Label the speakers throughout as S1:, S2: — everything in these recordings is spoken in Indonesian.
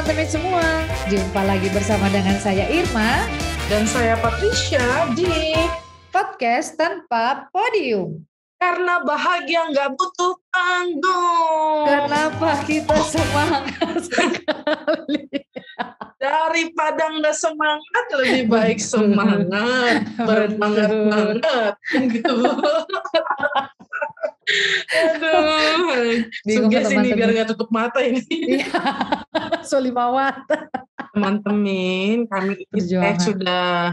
S1: teman-teman semua, jumpa lagi bersama dengan saya Irma
S2: dan saya Patricia di
S1: Podcast Tanpa Podium.
S2: Karena bahagia nggak butuh panggung.
S1: Kenapa kita semangat sekali?
S2: Daripada nggak semangat, lebih baik semangat, bersemangat gitu. Aduh, sugesti ini biar nggak tutup mata ini.
S1: Solimawat.
S2: Teman-teman, kami sudah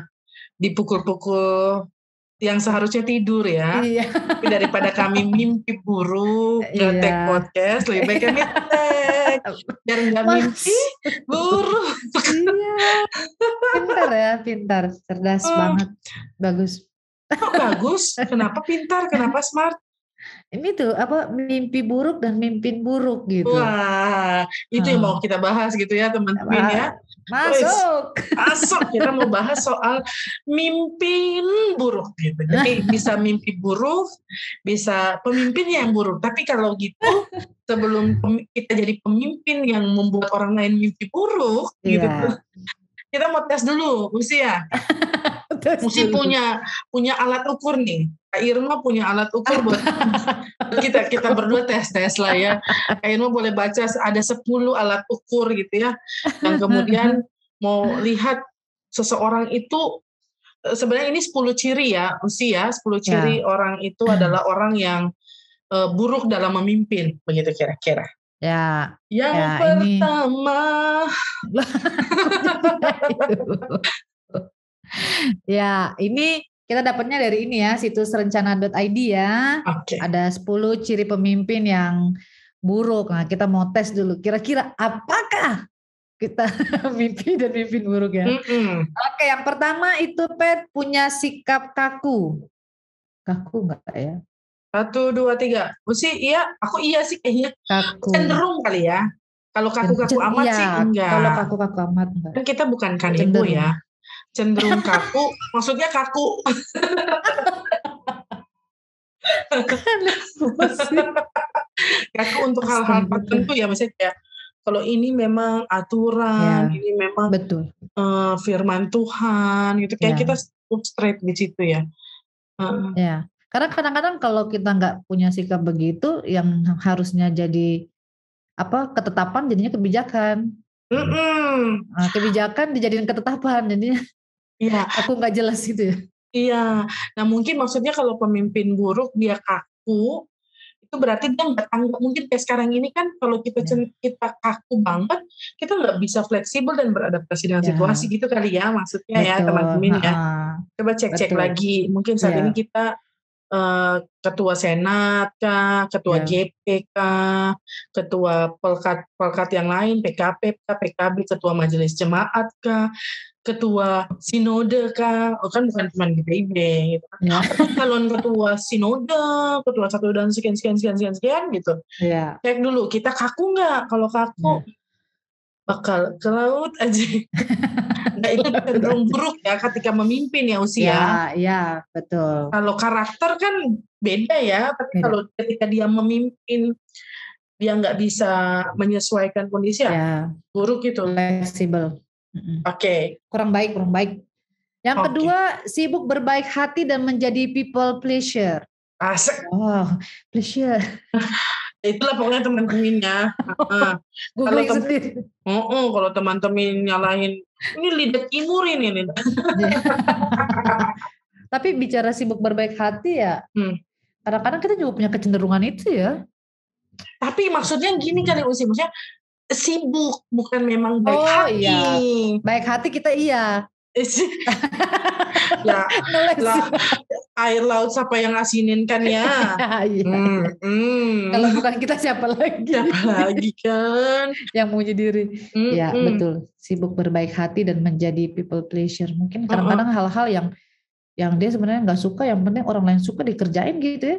S2: dipukul-pukul yang seharusnya tidur ya.
S1: Iya.
S2: Tapi daripada kami mimpi buruk nge-tag podcast, lebih baik kami tag biar nggak mimpi buruk.
S1: Iya. Pintar ya, pintar, cerdas banget, bagus.
S2: Kok bagus? Kenapa pintar? Kenapa smart?
S1: Ini tuh apa, mimpi buruk dan mimpin buruk gitu.
S2: Wah, itu yang mau kita bahas gitu ya teman-teman ya.
S1: Masuk.
S2: Kita mau bahas soal mimpin buruk gitu. Jadi bisa mimpi buruk, bisa pemimpin yang buruk. Tapi kalau gitu, sebelum kita jadi pemimpin yang membuat orang lain mimpi buruk gitu, kita mau tes dulu usia. Mesti punya alat ukur nih. Kak Irma punya alat ukur buat kita berdua tes lah ya. Kak Irma boleh baca ada 10 alat ukur gitu ya. Dan kemudian mau lihat seseorang itu sebenarnya ini 10 ciri ya, usia 10 ciri orang itu adalah orang yang buruk dalam memimpin, begitu kira-kira.
S1: Ya.
S2: Yang pertama
S1: ya, ini kita dapatnya dari ini ya, situs rencana.id ya.
S2: Okay.
S1: Ada 10 ciri pemimpin yang buruk. Nah, kita mau tes dulu. Kira-kira apakah kita mimpi dan mimpin buruk ya? Oke, yang pertama itu punya sikap kaku. Kaku enggak ya?
S2: 1, 2, 3. Iya, aku iya sih kayaknya.
S1: Kaku.
S2: Cenderung kali ya. Kalau kaku-kaku amat sih enggak.
S1: Kalau kaku-kaku amat enggak.
S2: Kan kita bukan kanebo ya. Cenderung kaku, maksudnya kaku. Kaku untuk hal-hal tertentu ya, misalnya kayak kalau ini memang aturan, ini memang
S1: betul.
S2: Firman Tuhan gitu. Kayak kita straight di situ ya.
S1: Ya, karena kadang-kadang kalau kita nggak punya sikap begitu, yang harusnya jadi ketetapan jadinya kebijakan. Nah, kebijakan dijadiin ketetapan, jadinya aku nggak jelas gitu ya.
S2: Iya, nah mungkin maksudnya kalau pemimpin buruk dia kaku, itu berarti dia nggak tanggap. Mungkin kayak sekarang ini kan kalau kita kaku banget, kita nggak bisa fleksibel dan beradaptasi dengan situasi gitu kali ya, maksudnya. Betul. Ya teman-teman ya. Coba cek lagi, mungkin saat ini kita ketua senat kah, ketua JP kah, ketua pelkat yang lain, PKP kah, PKB, ketua majelis jemaat kah, ketua sinode kah, kan bukan cuma GPIB gitu. Calon ketua sinode, ketua satu dan sekian gitu. Cek dulu, kita kaku nggak? Kalau kaku bakal ke laut aja. Nah, itu cenderung buruk ya ketika memimpin ya usia.
S1: Iya, betul.
S2: Kalau karakter kan beda ya, tapi kalau ketika dia memimpin dia nggak bisa menyesuaikan kondisi buruk gitu.
S1: Fleksibel.
S2: Oke.
S1: Kurang baik. Yang kedua, sibuk berbaik hati dan menjadi people pleasure.
S2: Asik.
S1: Oh, pleasure.
S2: Itulah pokoknya teman-temannya. Kalau teman-teman nyalahin, ini lidah timur ini.
S1: Tapi bicara sibuk berbaik hati ya, kadang-kadang kita juga punya kecenderungan itu ya.
S2: Tapi maksudnya gini kali maksudnya sibuk, bukan memang baik hati.
S1: Iya. Baik hati kita iya.
S2: Ya lah, air laut siapa yang ngasinin kan ya.
S1: Kalau bukan kita siapa lagi
S2: kan
S1: yang muji diri. Ya betul, sibuk berbaik hati dan menjadi people pleasure. Mungkin kadang-kadang hal-hal yang dia sebenarnya nggak suka, yang penting orang lain suka dikerjain gitu ya.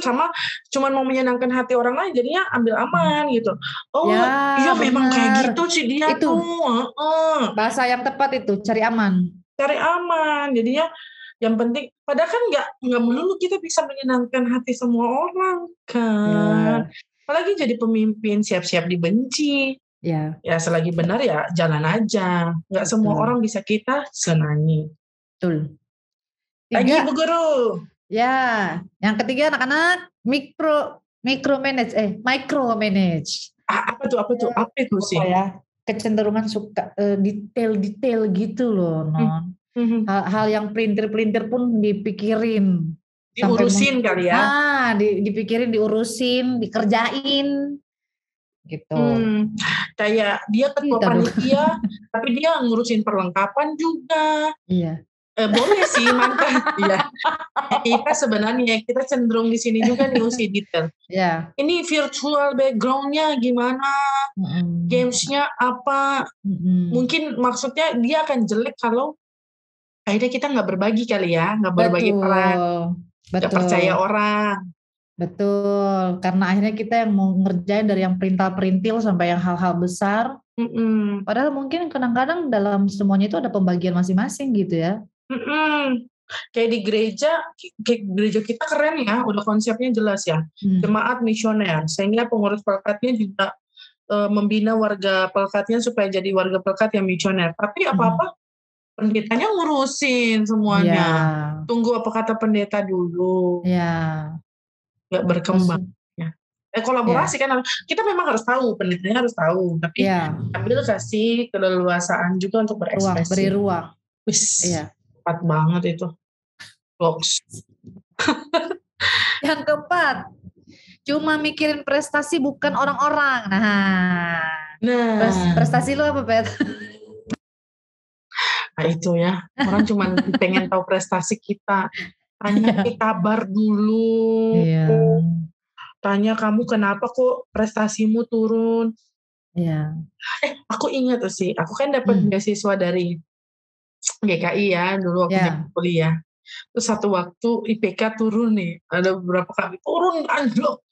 S2: Sama cuman mau menyenangkan hati orang lain, jadinya ambil aman gitu. Iya memang kayak gitu sih dia
S1: itu.
S2: tuh.
S1: Bahasa yang tepat itu, cari aman.
S2: Jadinya yang penting, padahal kan nggak melulu kita bisa menyenangkan hati semua orang kan. Apalagi jadi pemimpin siap-siap dibenci.
S1: Ya,
S2: Ya selagi benar ya jalan aja. Nggak semua
S1: betul.
S2: orang bisa kita senangi.
S1: Betul.
S2: Lagi Bu
S1: Tiga,
S2: Guru.
S1: ya. Yang ketiga anak-anak micro manage.
S2: Apa tuh? Apa tuh?
S1: Ya,
S2: Apa itu
S1: apa
S2: sih?
S1: ya? Kecenderungan suka detail-detail gitu loh,
S2: Hmm.
S1: non.
S2: Hmm.
S1: Hal-hal yang pelintir-pelintir pun dipikirin sampai
S2: Diurusin kali ya.
S1: dipikirin, diurusin, dikerjain gitu.
S2: Kayak dia ketua
S1: Kita dong.
S2: panitia, tapi dia ngurusin perlengkapan juga.
S1: Iya.
S2: Boleh sih mantan. Iya. Kita sebenarnya kita cenderung di sini juga nih usi detail.
S1: Ya.
S2: Ini virtual background-nya gimana? Games-nya apa? Mungkin maksudnya dia akan jelek kalau akhirnya kita nggak berbagi kali ya, nggak berbagi peran, nggak percaya orang.
S1: Betul, karena akhirnya kita yang mau ngerjain dari yang perintil-perintil sampai yang hal-hal besar. Padahal mungkin kadang-kadang dalam semuanya itu ada pembagian masing-masing gitu ya.
S2: Kayak di gereja kita keren ya, udah konsepnya jelas ya. Jemaat misioner, sehingga pengurus pelkatnya juga membina warga pelkatnya supaya jadi warga pelkat yang misioner. Tapi apa-apa pendetanya ngurusin semuanya. Tunggu apa kata pendeta dulu. Nggak berkembang. Kolaborasi kan, kita memang harus tahu, pendetanya harus tahu, tapi ambil kasih keleluasaan juga untuk berekspresi.
S1: Beri ruang.
S2: Tepat banget itu.
S1: Yang keempat, cuma mikirin prestasi bukan orang-orang. Prestasi lu apa, Pet?
S2: Nah itu ya, orang cuma pengen tahu prestasi kita. Tanya kabar dulu. Tanya kamu kenapa kok prestasimu turun. Aku ingat sih, aku kan dapat beasiswa dari GKI ya, dulu waktu kuliah. Terus satu waktu IPK turun nih, ada beberapa kali turun anjlok.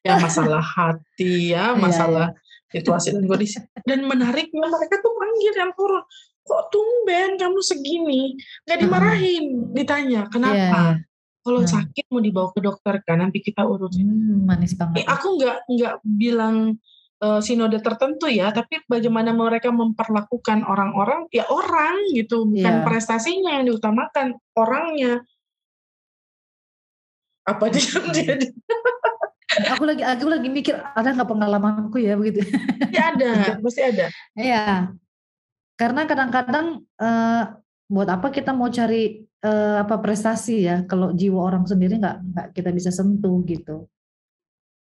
S2: Ya masalah hati ya, masalah situasi dan kondisi. Dan menariknya mereka tuh panggil yang turun. Kok tumben kamu segini? Gak dimarahin, ditanya kenapa? Kalau sakit mau dibawa ke dokter kan, nanti kita urusin.
S1: Manis banget.
S2: Aku nggak bilang sinode tertentu ya, tapi bagaimana mereka memperlakukan orang-orang, ya orang gitu, bukan prestasinya yang diutamakan, orangnya. Apa dia?
S1: Aku lagi mikir, ada nggak pengalamanku ya begitu?
S2: Ya ada, pasti ada.
S1: Iya, karena kadang-kadang buat apa kita mau cari prestasi ya, kalau jiwa orang sendiri nggak kita bisa sentuh gitu.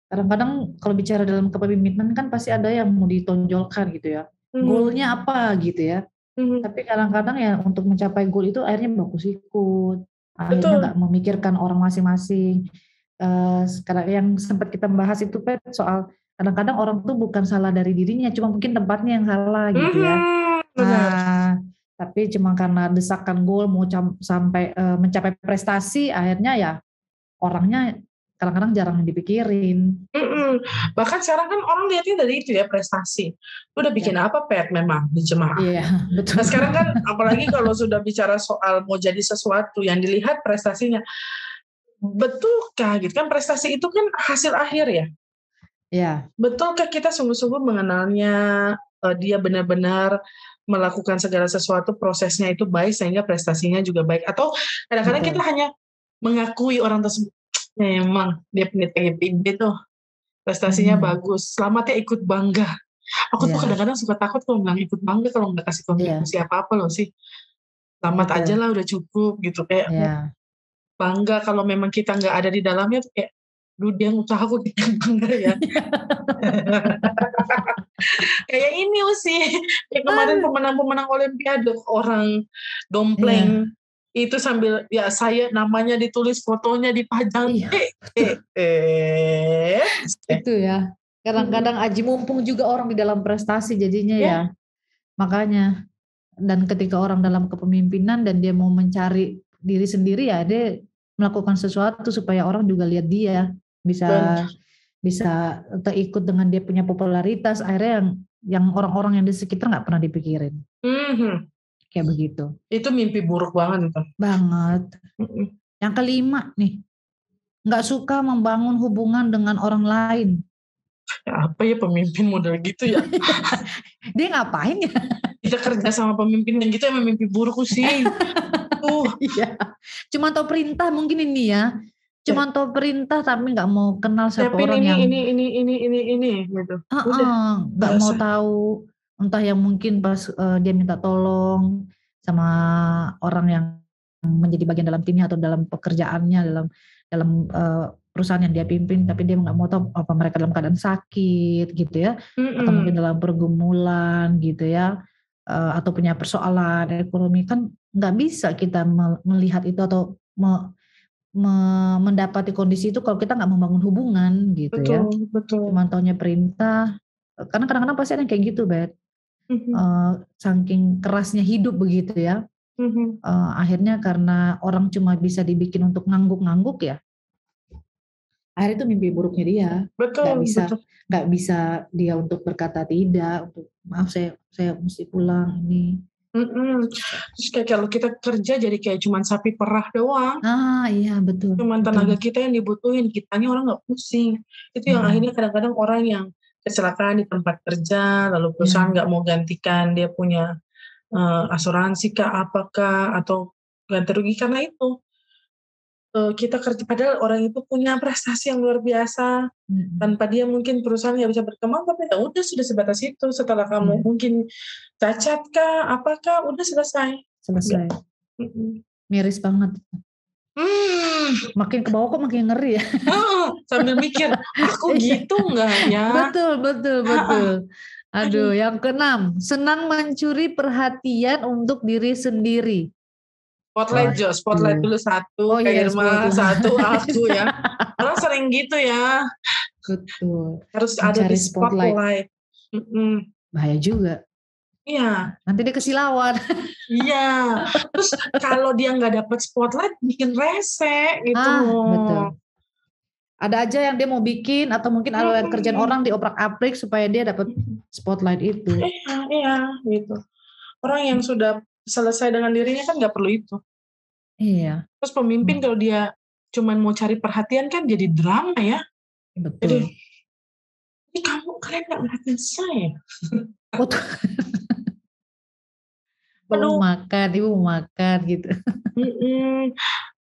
S1: Kadang-kadang kalau bicara dalam kepemimpinan kan pasti ada yang mau ditonjolkan gitu ya. Goalnya apa gitu ya. Tapi kadang-kadang ya untuk mencapai goal itu akhirnya bagus ikut. Akhirnya nggak memikirkan orang masing-masing. Sekarang yang sempat kita bahas itu Pet, soal kadang-kadang orang tuh bukan salah dari dirinya, cuma mungkin tempatnya yang salah gitu ya. Tapi cuma karena desakan goal mau sampai mencapai prestasi, akhirnya ya orangnya kadang-kadang jarang dipikirin.
S2: Bahkan sekarang kan orang lihatnya dari itu ya, prestasi. Lu udah bikin apa Pet memang di jemaah?
S1: Iya, betul.
S2: Nah sekarang kan apalagi kalau sudah bicara soal mau jadi sesuatu yang dilihat prestasinya. Betulkah gitu kan, prestasi itu kan hasil akhir ya?
S1: Iya.
S2: Betulkah kita sungguh-sungguh mengenalnya, dia benar-benar melakukan segala sesuatu prosesnya itu baik sehingga prestasinya juga baik, atau kadang-kadang kita hanya mengakui orang tersebut memang dia pendeta GPIB tuh prestasinya bagus, selamat ya ikut bangga. Aku tuh kadang-kadang suka takut kalau bilang ikut bangga kalau nggak kasih kontribusi apa-apa loh sih. Selamat aja lah udah cukup gitu, kayak bangga kalau memang kita nggak ada di dalamnya tuh kayak, duh dia usaha aku kita bangga ya. Kayak ini sih, kayak kemarin pemenang-pemenang Olimpiade orang dompleng itu sambil ya saya namanya ditulis, fotonya dipajang.
S1: Itu ya. Kadang-kadang aji mumpung juga orang di dalam prestasi jadinya ya. Makanya dan ketika orang dalam kepemimpinan dan dia mau mencari diri sendiri ya dia melakukan sesuatu supaya orang juga lihat dia bisa terikut dengan dia punya popularitas, akhirnya yang orang-orang yang di sekitar nggak pernah dipikirin. Kayak begitu.
S2: Itu mimpi buruk banget itu.
S1: Banget. Yang kelima nih, nggak suka membangun hubungan dengan orang lain.
S2: Ya apa ya pemimpin model gitu ya?
S1: Dia ngapain ya?
S2: Kita kerja sama pemimpin yang gitu emang mimpi buruk sih.
S1: Iya. Cuma tahu perintah mungkin ini ya. Cuma tahu perintah tapi nggak mau kenal siapa orang yang
S2: ini gitu. Udah.
S1: nggak mau tahu, entah yang mungkin pas dia minta tolong sama orang yang menjadi bagian dalam timnya atau dalam pekerjaannya, dalam perusahaan yang dia pimpin, tapi dia nggak mau tahu apa mereka dalam keadaan sakit gitu ya, atau mungkin dalam pergumulan gitu ya, atau punya persoalan ekonomi. Kan nggak bisa kita melihat itu atau mendapati kondisi itu kalau kita nggak membangun hubungan gitu.
S2: Betul.
S1: Cuma taunya perintah, karena kadang-kadang pasti ada yang kayak gitu, Bet. Saking kerasnya hidup begitu ya. Akhirnya karena orang cuma bisa dibikin untuk ngangguk-ngangguk ya, akhirnya itu mimpi buruknya dia. Nggak bisa dia untuk berkata tidak, untuk maaf saya mesti pulang ini.
S2: Terus kayak kalau kita kerja jadi kayak cuman sapi perah doang.
S1: Iya betul.
S2: Cuman tenaga kita yang dibutuhin, kitanya orang nggak pusing. Itu yang akhirnya kadang-kadang orang yang kecelakaan di tempat kerja, lalu perusahaan nggak mau gantikan dia punya asuransi kah apakah atau ganti rugi karena itu. Kita kerja padahal orang itu punya prestasi yang luar biasa. Tanpa dia mungkin perusahaan nggak bisa berkembang, tapi ya udah sudah sebatas itu. Setelah kamu mungkin cacat kah apakah udah selesai.
S1: Miris banget. Makin ke bawah kok makin ngeri ya.
S2: Sambil mikir aku gitu nggak ya.
S1: Betul. Aduh, yang keenam, senang mencuri perhatian untuk diri sendiri.
S2: Spotlight dulu satu, Irma satu, aku ya. Orang sering gitu ya.
S1: Betul.
S2: Harus ada di spotlight.
S1: Bahaya juga.
S2: Iya.
S1: Nanti dia kesilauan.
S2: Iya. Terus kalau dia nggak dapat spotlight, bikin rese gitu.
S1: Betul. Ada aja yang dia mau bikin atau mungkin ada kerjaan orang dioprak-aprik supaya dia dapat spotlight itu.
S2: Iya, gitu. Orang yang sudah selesai dengan dirinya kan nggak perlu itu.
S1: Iya.
S2: Terus pemimpin kalau dia cuman mau cari perhatian kan jadi drama ya.
S1: Betul.
S2: Jadi kalian nggak ngeliatin saya.
S1: Ibu makan gitu.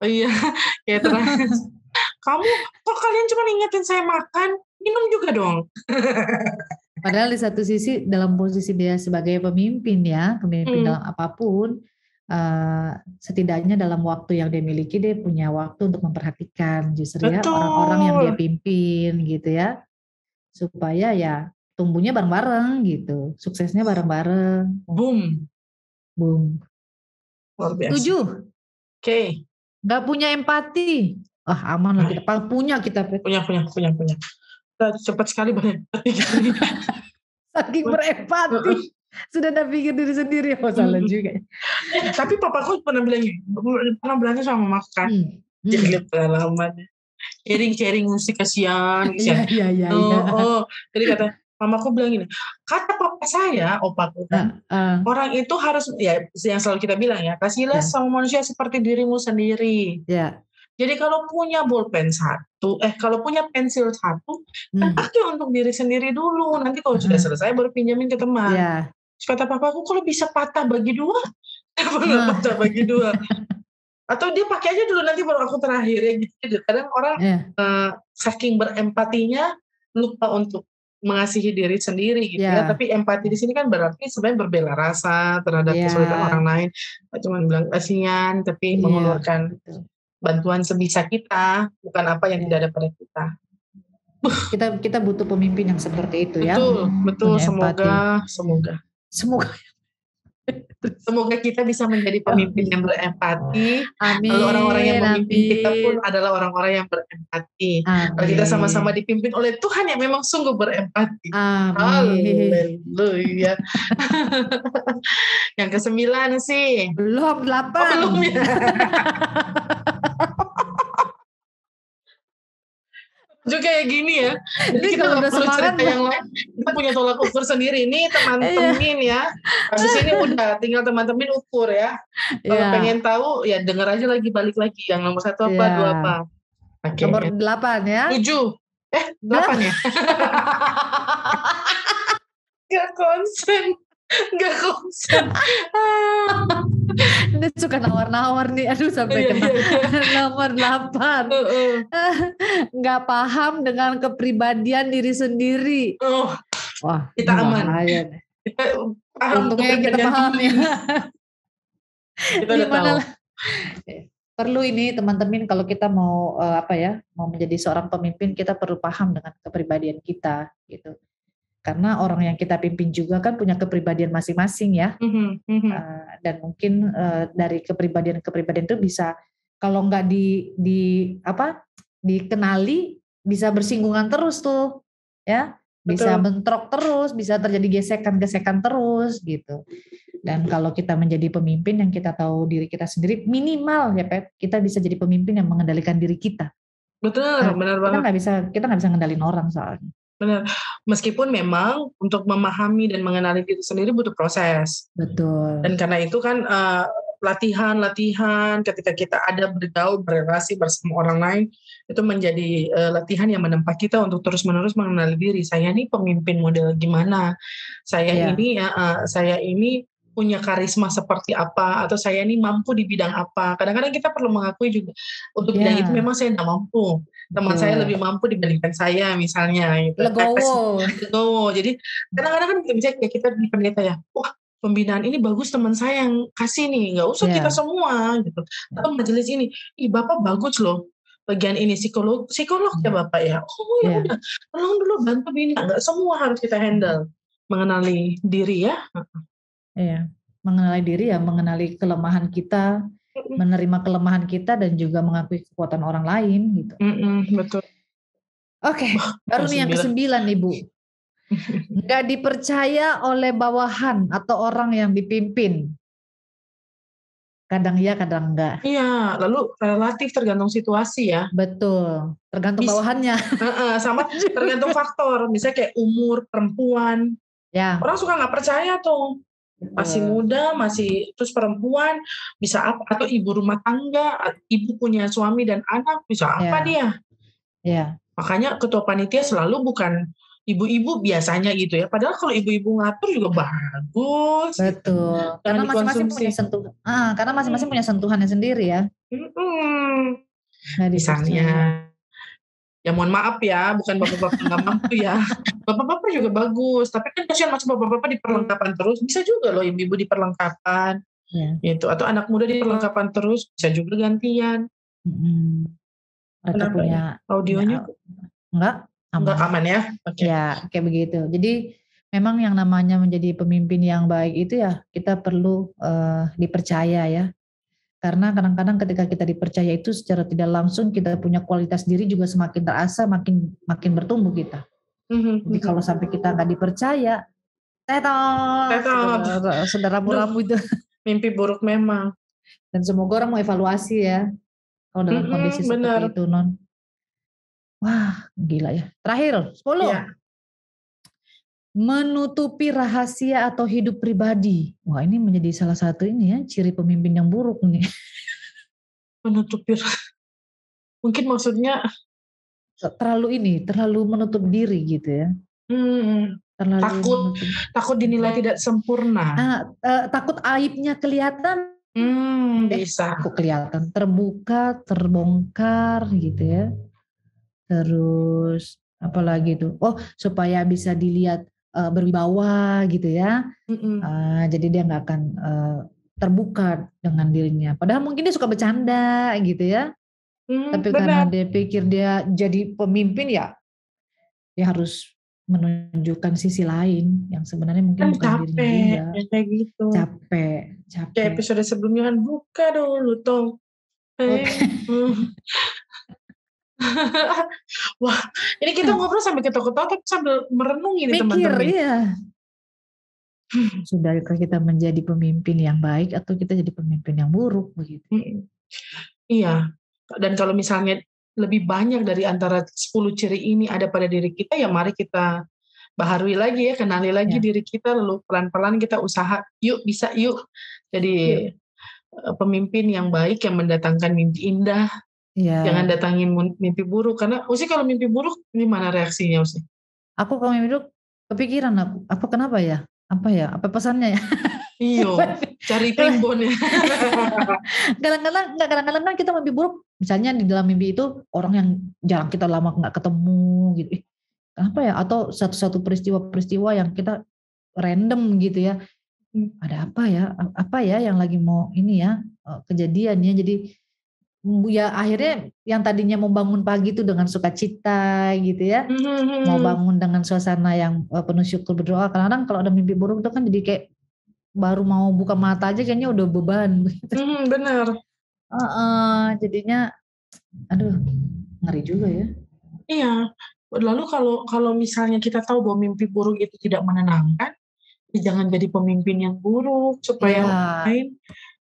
S2: Iya, kayak terus. Kok kalian cuma ingetin saya makan, minum juga dong.
S1: Padahal di satu sisi dalam posisi dia sebagai pemimpin dalam apapun, setidaknya dalam waktu yang dia miliki dia punya waktu untuk memperhatikan justru ya orang-orang yang dia pimpin gitu ya, supaya ya tumbuhnya bareng-bareng gitu, suksesnya bareng-bareng.
S2: Boom. Luar biasa.
S1: 7.
S2: Oke.
S1: Nggak punya empati. Aman lah kita. Punya.
S2: Kita cepat sekali berempati.
S1: Saking berempati. Sudah pikir diri sendiri. Salah juga.
S2: Tapi papaku pernah bilangnya sama mamaku kan. Jadi pengalaman. Sharing mesti kasihan.
S1: Iya.
S2: Jadi kata mamaku bilang gini, kata papa saya, opaku kan, orang itu harus, ya yang selalu kita bilang ya, kasihlah sama manusia seperti dirimu sendiri. Jadi kalau punya bolpen kalau punya pensil satu, kan pakai untuk diri sendiri dulu. Nanti kalau sudah selesai baru pinjamin ke teman. Terus kata papaku, kalau bisa patah bagi 2, patah bagi 2. Atau dia pakai aja dulu nanti baru aku terakhir ya gitu. Kadang orang saking berempatinya lupa untuk mengasihi diri sendiri gitu ya. Tapi empati di sini kan berarti sebenarnya berbela rasa terhadap kesulitan orang lain. Cuma bilang kasihan, tapi mengeluarkan bantuan sebisa kita, bukan apa yang tidak ada pada kita.
S1: Kita butuh pemimpin yang seperti itu ya.
S2: Betul. Semoga kita bisa menjadi pemimpin yang berempati.
S1: Amin.
S2: Lalu orang-orang yang memimpin kita pun adalah orang-orang yang berempati. Kalau kita sama-sama dipimpin oleh Tuhan yang memang sungguh berempati.
S1: Amin.
S2: Haleluya. Yang ke-9 sih.
S1: Belum 8.
S2: Belum ya. Juga kayak gini ya. Jadi kita nggak perlu cerita yang lain. Kita punya tolak ukur sendiri. Ini teman-teman ya. Kasus ini udah tinggal teman-teman ukur ya. Kalau pengen tahu ya denger aja balik lagi yang nomor 1 apa 2 apa.
S1: Nomor 8 ya.
S2: 7. 8 ya? Gak konsen.
S1: Dia suka nawar-nawar nih, aduh sampai kena nomor 8. Nggak paham dengan kepribadian diri sendiri. Wah,
S2: kita aman.
S1: Kita paham. Untungnya kita paham ya.
S2: Kita udah tahu.
S1: Perlu ini teman-teman kalau kita mau mau menjadi seorang pemimpin, kita perlu paham dengan kepribadian kita gitu. Karena orang yang kita pimpin juga kan punya kepribadian masing-masing ya. Dan mungkin dari kepribadian itu bisa kalau nggak dikenali bisa bersinggungan terus tuh ya. Bisa bentrok terus, bisa terjadi gesekan-gesekan terus gitu. Dan kalau kita menjadi pemimpin yang kita tahu diri kita sendiri, minimal ya Pep, kita bisa jadi pemimpin yang mengendalikan diri kita.
S2: Betul, benar banget.
S1: Kita nggak bisa ngendalin orang soalnya.
S2: Benar. Meskipun memang untuk memahami dan mengenali diri sendiri butuh proses.
S1: Betul.
S2: Dan karena itu kan latihan ketika kita ada bergaul, berrelasi bersama orang lain, itu menjadi latihan yang menempa kita untuk terus-menerus mengenali diri. Saya ini pemimpin model gimana? Saya ini punya karisma seperti apa, atau saya ini mampu di bidang apa. Kadang-kadang kita perlu mengakui juga untuk bidang itu memang saya tidak mampu. Teman saya lebih mampu dibandingkan saya misalnya gitu.
S1: Legowo.
S2: Jadi kadang-kadang kan misalnya kita di pendeta ya, wah pembinaan ini bagus teman saya yang kasih nih, nggak usah kita semua gitu. Atau majelis ini, Bapak bagus loh bagian ini psikolog ya Bapak ya. Udah, tolong dulu bantu ini. Nggak semua harus kita handle. Mengenali diri ya.
S1: Iya, mengenali diri ya, mengenali kelemahan kita, menerima kelemahan kita dan juga mengakui kekuatan orang lain gitu.
S2: Betul.
S1: Oke, baru nih yang ke-9 nih Bu. Nggak dipercaya oleh bawahan atau orang yang dipimpin. Kadang iya, kadang enggak.
S2: Iya, lalu relatif tergantung situasi ya.
S1: Betul, tergantung bawahannya.
S2: Sama tergantung faktor, misalnya kayak umur, perempuan.
S1: Ya.
S2: Orang suka nggak percaya tuh. Masih muda, masih terus perempuan, bisa apa? Atau ibu rumah tangga, ibu punya suami dan anak, bisa apa dia?
S1: Iya.
S2: Makanya ketua panitia selalu bukan ibu-ibu biasanya gitu ya. Padahal kalau ibu-ibu ngatur juga bagus.
S1: Betul. Karena masing-masing punya sentuhan. Karena masing-masing punya sentuhannya sendiri ya.
S2: Misalnya, ya mohon maaf ya, bukan bapak-bapak nggak mampu ya. Bapak-bapak juga bagus, tapi kan kasihan masuk bapak-bapak di perlengkapan terus. Bisa juga loh ibu-ibu di perlengkapan, gitu. Atau anak muda di perlengkapan terus, bisa juga gantian.
S1: Mereka punya
S2: audionya
S1: enggak
S2: aman ya?
S1: Ya kayak begitu. Jadi memang yang namanya menjadi pemimpin yang baik itu ya kita perlu dipercaya ya. Karena kadang-kadang ketika kita dipercaya itu secara tidak langsung kita punya kualitas diri juga semakin terasa, makin bertumbuh kita. Jadi kalau sampai kita nggak dipercaya, sudah rambu-rambu itu.
S2: Mimpi buruk memang.
S1: Dan semoga orang mau evaluasi ya, kalau dalam kondisi seperti itu non. Wah gila ya. Terakhir 10. Ya. Menutupi rahasia atau hidup pribadi. Wah ini menjadi salah satu ini ya ciri pemimpin yang buruk nih.
S2: Menutupi, mungkin maksudnya
S1: terlalu menutup diri gitu ya.
S2: Takut dinilai tidak sempurna.
S1: Takut aibnya kelihatan.
S2: Bisa.
S1: Takut kelihatan terbuka, terbongkar gitu ya. Terus apalagi tuh? Oh supaya bisa dilihat berwibawa gitu ya. Jadi dia nggak akan terbuka dengan dirinya. Padahal mungkin dia suka bercanda gitu ya. Tapi karena dia pikir dia jadi pemimpin ya, dia harus menunjukkan sisi lain yang sebenarnya mungkin bukan dirinya dia.
S2: Kayak gitu.
S1: Capek.
S2: Kayak episode sebelumnya kan buka dulu Tong. Wah, ini kita ngobrol sambil ketawa-ketawa tapi sambil merenung ini teman-teman.
S1: Iya. Sudahkah kita menjadi pemimpin yang baik atau kita jadi pemimpin yang buruk begitu?
S2: Iya. Dan kalau misalnya lebih banyak dari antara 10 ciri ini ada pada diri kita, ya mari kita baharui lagi ya, kenali lagi diri kita, lalu pelan-pelan kita usaha, yuk bisa yuk. Jadi pemimpin yang baik yang mendatangkan mimpi indah,
S1: Iya.
S2: Jangan datangin mimpi buruk, karena Usi kalau mimpi buruk gimana reaksinya Usi?
S1: Aku kalau mimpi buruk kepikiran aku, apa kenapa ya? Apa pesannya ya?
S2: Iya, cari primbon ya.
S1: Kadang-kadang kan kita mimpi buruk, misalnya di dalam mimpi itu orang yang jarang kita lama nggak ketemu gitu. Kenapa ya? Atau satu-satu peristiwa-peristiwa yang kita random gitu ya. Ada apa ya? Apa ya yang lagi mau ini ya kejadiannya? Jadi ya akhirnya yang tadinya mau bangun pagi itu dengan sukacita gitu ya, mau bangun dengan suasana yang penuh syukur berdoa. Kadang-kadang kalau ada mimpi buruk itu kan jadi kayak baru mau buka mata aja kayaknya udah beban.
S2: Benar.
S1: Jadinya, aduh ngeri juga ya.
S2: Iya. Lalu kalau misalnya kita tahu bahwa mimpi buruk itu tidak menenangkan, ya jangan jadi pemimpin yang buruk supaya orang lain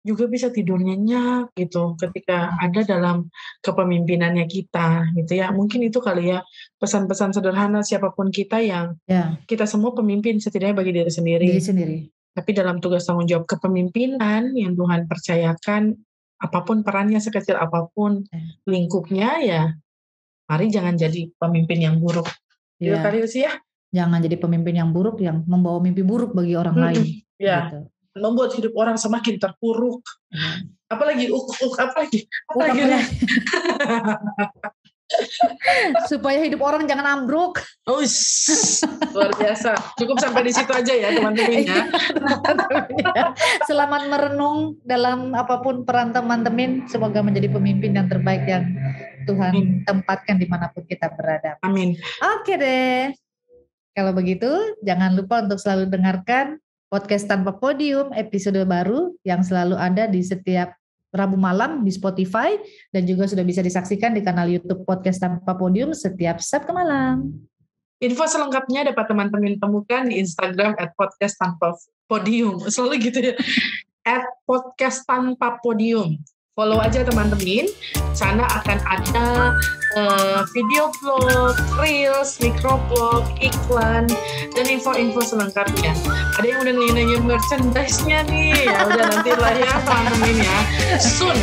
S2: juga bisa tidur nyenyak gitu ketika ada dalam kepemimpinannya kita gitu ya. Mungkin itu kali ya pesan-pesan sederhana siapapun kita yang kita semua pemimpin setidaknya bagi diri sendiri. Tapi dalam tugas tanggung jawab kepemimpinan yang Tuhan percayakan, apapun perannya sekecil apapun lingkupnya ya, mari jangan jadi pemimpin yang buruk. Gitu kali sih ya.
S1: Jangan jadi pemimpin yang buruk yang membawa mimpi buruk bagi orang lain.
S2: Ya. Gitu. Membuat hidup orang semakin terpuruk. Apalagi apalagi.
S1: Supaya hidup orang jangan ambruk.
S2: Luar biasa. Cukup sampai di situ aja ya teman-teman ya.
S1: Selamat merenung dalam apapun peran teman-teman. Semoga menjadi pemimpin yang terbaik yang Tuhan tempatkan dimanapun kita berada.
S2: Amin.
S1: Oke deh. Kalau begitu, jangan lupa untuk selalu dengarkan Podcast Tanpa Podium episode baru yang selalu ada di setiap Rabu malam di Spotify dan juga sudah bisa disaksikan di kanal YouTube Podcast Tanpa Podium setiap Sabtu malam.
S2: Info selengkapnya dapat teman-teman temukan di Instagram @podcasttanpapodium. Selalu gitu ya. @podcasttanpapodium. Follow aja teman-teman. Sana akan ada video vlog, reels, microvlog, iklan, dan info-info selengkapnya. Ada yang udah nanya merchandise-nya nih. Ya udah nantilah ya teman-teman ya. Soon.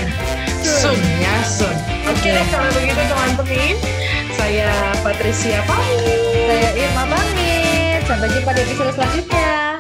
S2: Oke, kalau begitu teman-teman, saya Patricia pamit.
S1: Saya Irma pamit. Sampai jumpa di episode selanjutnya.